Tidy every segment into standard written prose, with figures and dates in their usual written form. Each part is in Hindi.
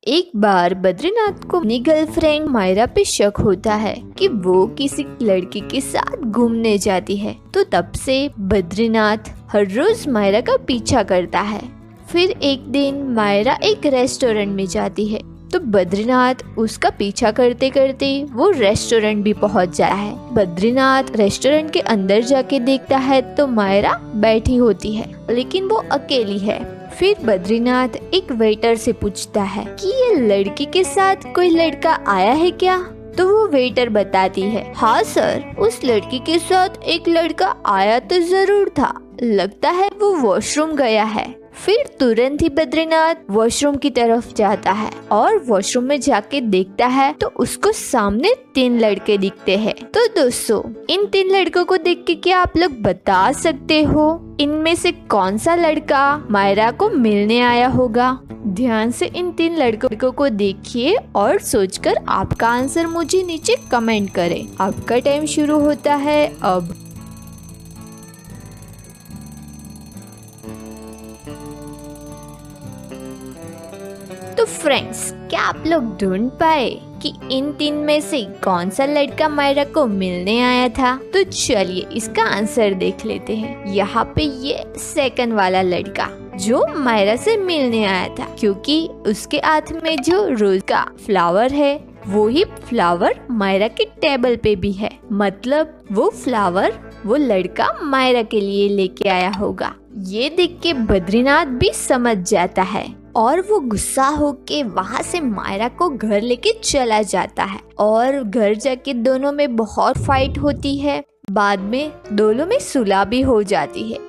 एक बार बद्रीनाथ को अपनी गर्लफ्रेंड मायरा पे शक होता है कि वो किसी लड़की के साथ घूमने जाती है। तो तब से बद्रीनाथ हर रोज मायरा का पीछा करता है। फिर एक दिन मायरा एक रेस्टोरेंट में जाती है तो बद्रीनाथ उसका पीछा करते करते वो रेस्टोरेंट भी पहुंच जाता है। बद्रीनाथ रेस्टोरेंट के अंदर जाके देखता है तो मायरा बैठी होती है, लेकिन वो अकेली है। फिर बद्रीनाथ एक वेटर से पूछता है कि ये लड़की के साथ कोई लड़का आया है क्या? तो वो वेटर बताती है, हाँ सर, उस लड़की के साथ एक लड़का आया तो जरूर था, लगता है वो वॉशरूम गया है। फिर तुरंत ही बद्रीनाथ वॉशरूम की तरफ जाता है और वॉशरूम में जाके देखता है तो उसको सामने 3 लड़के दिखते हैं। तो दोस्तों, इन 3 लड़कों को देख के क्या आप लोग बता सकते हो इनमें से कौन सा लड़का मायरा को मिलने आया होगा? ध्यान से इन 3 लड़कों को देखिए और सोचकर आपका आंसर मुझे नीचे कमेंट करें। आपका टाइम शुरू होता है अब। तो फ्रेंड्स, क्या आप लोग ढूंढ पाए कि इन 3 में से कौन सा लड़का मायरा को मिलने आया था? तो चलिए इसका आंसर देख लेते हैं। यहाँ पे ये सेकंड वाला लड़का जो मायरा से मिलने आया था, क्योंकि उसके हाथ में जो रोज का फ्लावर है वो ही फ्लावर मायरा के टेबल पे भी है। मतलब वो फ्लावर वो लड़का मायरा के लिए लेके आया होगा। ये देख के बद्रीनाथ भी समझ जाता है और वो गुस्सा होके वहाँ से मायरा को घर लेके चला जाता है और घर जाके दोनों में बहुत फाइट होती है। बाद में दोनों में सुलह भी हो जाती है।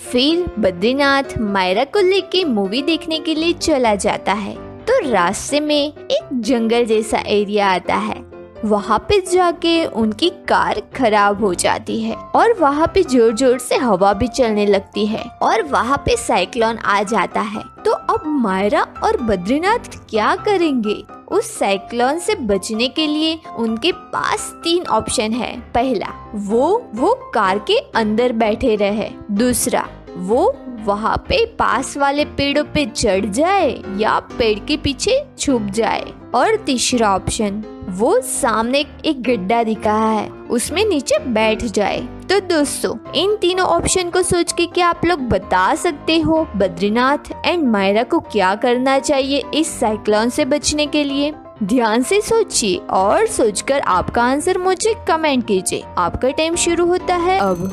फिर बद्रीनाथ मायरा को लेके मूवी देखने के लिए चला जाता है। तो रास्ते में एक जंगल जैसा एरिया आता है। वहाँ पे जाके उनकी कार खराब हो जाती है और वहाँ पे जोर जोर से हवा भी चलने लगती है और वहाँ पे साइक्लोन आ जाता है। तो अब मायरा और बद्रीनाथ क्या करेंगे? उस साइक्लोन से बचने के लिए उनके पास 3 ऑप्शन है। पहला, वो कार के अंदर बैठे रहे। दूसरा, वो वहाँ पे पास वाले पेड़ों पे चढ़ जाए या पेड़ के पीछे छुप जाए। और तीसरा ऑप्शन, वो सामने एक गड्ढा दिखा है उसमें नीचे बैठ जाए। तो दोस्तों, इन तीनों ऑप्शन को सोच के क्या आप लोग बता सकते हो बद्रीनाथ एंड मायरा को क्या करना चाहिए इस साइक्लोन से बचने के लिए? ध्यान से सोचिए और सोचकर आपका आंसर मुझे कमेंट कीजिए। आपका टाइम शुरू होता है अब।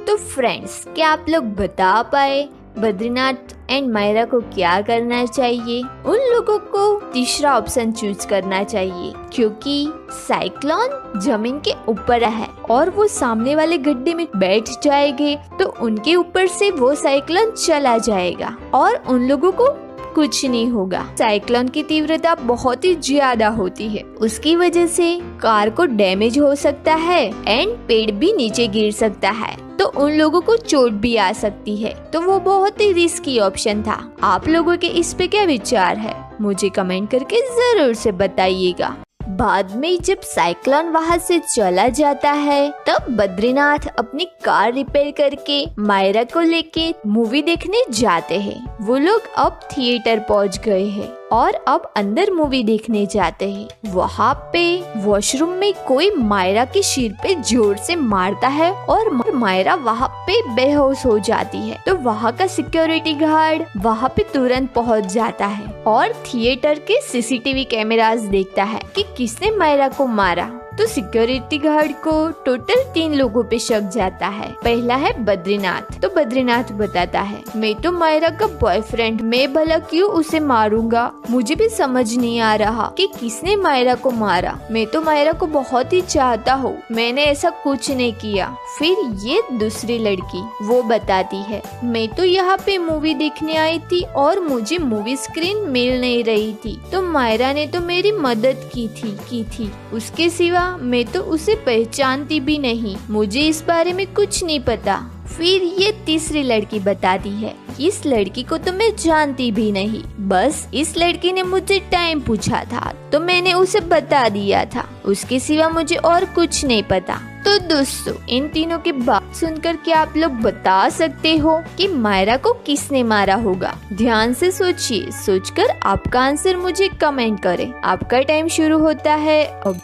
तो फ्रेंड्स, क्या आप लोग बता पाए बद्रीनाथ एंड मायरा को क्या करना चाहिए? उन लोगों को तीसरा ऑप्शन चूज करना चाहिए, क्योंकि साइक्लोन जमीन के ऊपर है और वो सामने वाले गड्ढे में बैठ जाएंगे तो उनके ऊपर से वो साइक्लोन चला जाएगा और उन लोगों को कुछ नहीं होगा। साइक्लोन की तीव्रता बहुत ही ज्यादा होती है, उसकी वजह से कार को डैमेज हो सकता है एंड पेड़ भी नीचे गिर सकता है, तो उन लोगों को चोट भी आ सकती है। तो वो बहुत ही रिस्की ऑप्शन था। आप लोगों के इस पे क्या विचार है? मुझे कमेंट करके जरूर से बताइएगा। बाद में जब साइक्लोन वहाँ से चला जाता है तब बद्रीनाथ अपनी कार रिपेयर करके मायरा को लेके मूवी देखने जाते हैं। वो लोग अब थिएटर पहुँच गए हैं और अब अंदर मूवी देखने जाते हैं। वहाँ पे वॉशरूम में कोई मायरा के सिर पे जोर से मारता है और मायरा वहाँ पे बेहोश हो जाती है। तो वहाँ का सिक्योरिटी गार्ड वहाँ पे तुरंत पहुँच जाता है और थिएटर के सीसीटीवी कैमरास देखता है कि किसने मायरा को मारा। तो सिक्योरिटी गार्ड को टोटल 3 लोगों पे शक जाता है। पहला है बद्रीनाथ। तो बद्रीनाथ बताता है, मैं तो मायरा का बॉयफ्रेंड, मैं भला क्यों उसे मारूंगा? मुझे भी समझ नहीं आ रहा कि किसने मायरा को मारा। मैं तो मायरा को बहुत ही चाहता हूँ, मैंने ऐसा कुछ नहीं किया। फिर ये दूसरी लड़की वो बताती है, मैं तो यहाँ पे मूवी देखने आई थी और मुझे मूवी स्क्रीन मिल नहीं रही थी, तो मायरा ने तो मेरी मदद की थी। उसके सिवा मैं तो उसे पहचानती भी नहीं, मुझे इस बारे में कुछ नहीं पता। फिर ये तीसरी लड़की बताती है, इस लड़की को तो मैं जानती भी नहीं, बस इस लड़की ने मुझे टाइम पूछा था तो मैंने उसे बता दिया था, उसके सिवा मुझे और कुछ नहीं पता। तो दोस्तों, इन तीनों की बात सुनकर क्या आप लोग बता सकते हो कि मायरा को किसने मारा होगा? ध्यान से सोचिए, सोचकर आपका आंसर मुझे कमेंट करें। आपका टाइम शुरू होता है अब।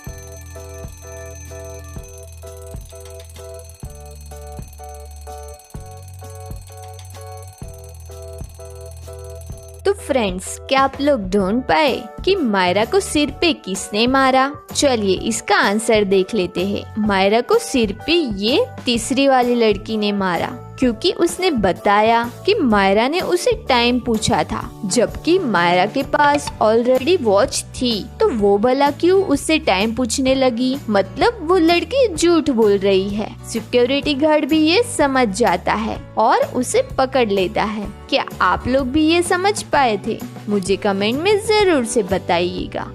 तो फ्रेंड्स, क्या आप लोग ढूंढ पाए कि मायरा को सिर पे किसने मारा? चलिए इसका आंसर देख लेते हैं। मायरा को सिर पे ये तीसरी वाली लड़की ने मारा, क्योंकि उसने बताया कि मायरा ने उसे टाइम पूछा था, जबकि मायरा के पास ऑलरेडी वॉच थी। तो वो भला क्यों उससे टाइम पूछने लगी? मतलब वो लड़की झूठ बोल रही है। सिक्योरिटी गार्ड भी ये समझ जाता है और उसे पकड़ लेता है। क्या आप लोग भी ये समझ पाए थे? मुझे कमेंट में जरूर से बताइएगा।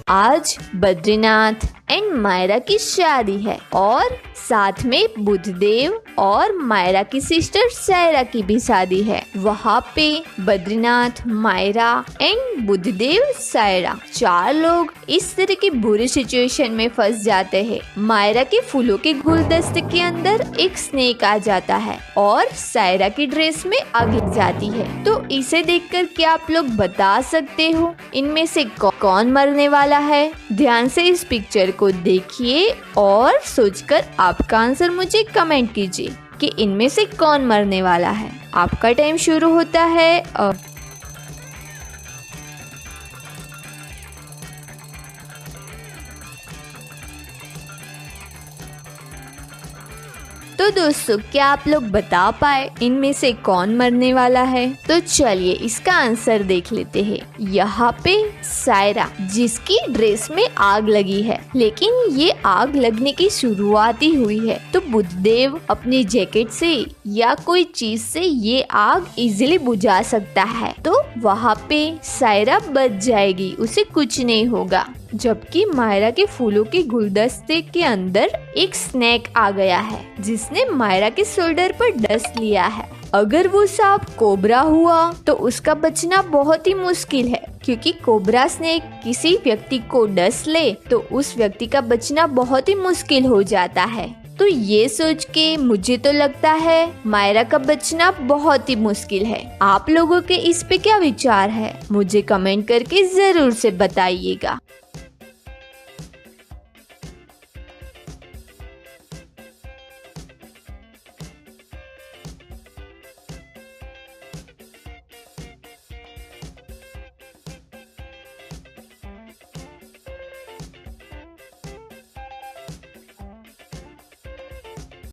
आज बद्रीनाथ एंड मायरा की शादी है और साथ में बुद्धदेव और मायरा की सिस्टर सायरा की भी शादी है। वहाँ पे बद्रीनाथ, मायरा एंड बुद्धदेव, सायरा 4 लोग इस तरह की बुरी सिचुएशन में फंस जाते हैं। मायरा के फूलों के गुलदस्ते के अंदर एक स्नेक आ जाता है और सायरा की ड्रेस में आग लग जाती है। तो इसे देखकर क्या आप लोग बता सकते हो इनमें से कौन मरने वाला है? ध्यान से इस पिक्चर को देखिए और सोचकर आपका आंसर मुझे कमेंट कीजिए कि इनमें से कौन मरने वाला है। आपका टाइम शुरू होता है अब। तो दोस्तों, क्या आप लोग बता पाए इनमें से कौन मरने वाला है? तो चलिए इसका आंसर देख लेते हैं। यहाँ पे सायरा, जिसकी ड्रेस में आग लगी है, लेकिन ये आग लगने की शुरुआत ही हुई है, तो बुद्धदेव अपनी जैकेट से या कोई चीज से ये आग इजीली बुझा सकता है, तो वहाँ पे सायरा बच जाएगी, उसे कुछ नहीं होगा। जबकि मायरा के फूलों के गुलदस्ते के अंदर एक स्नेक आ गया है, जिसने मायरा के शोल्डर पर डस लिया है। अगर वो सांप कोबरा हुआ तो उसका बचना बहुत ही मुश्किल है, क्योंकि कोबरा स्नेक किसी व्यक्ति को डस ले तो उस व्यक्ति का बचना बहुत ही मुश्किल हो जाता है। तो ये सोच के मुझे तो लगता है मायरा का बचना बहुत ही मुश्किल है। आप लोगों के इस पे क्या विचार है? मुझे कमेंट करके जरूर से बताइएगा।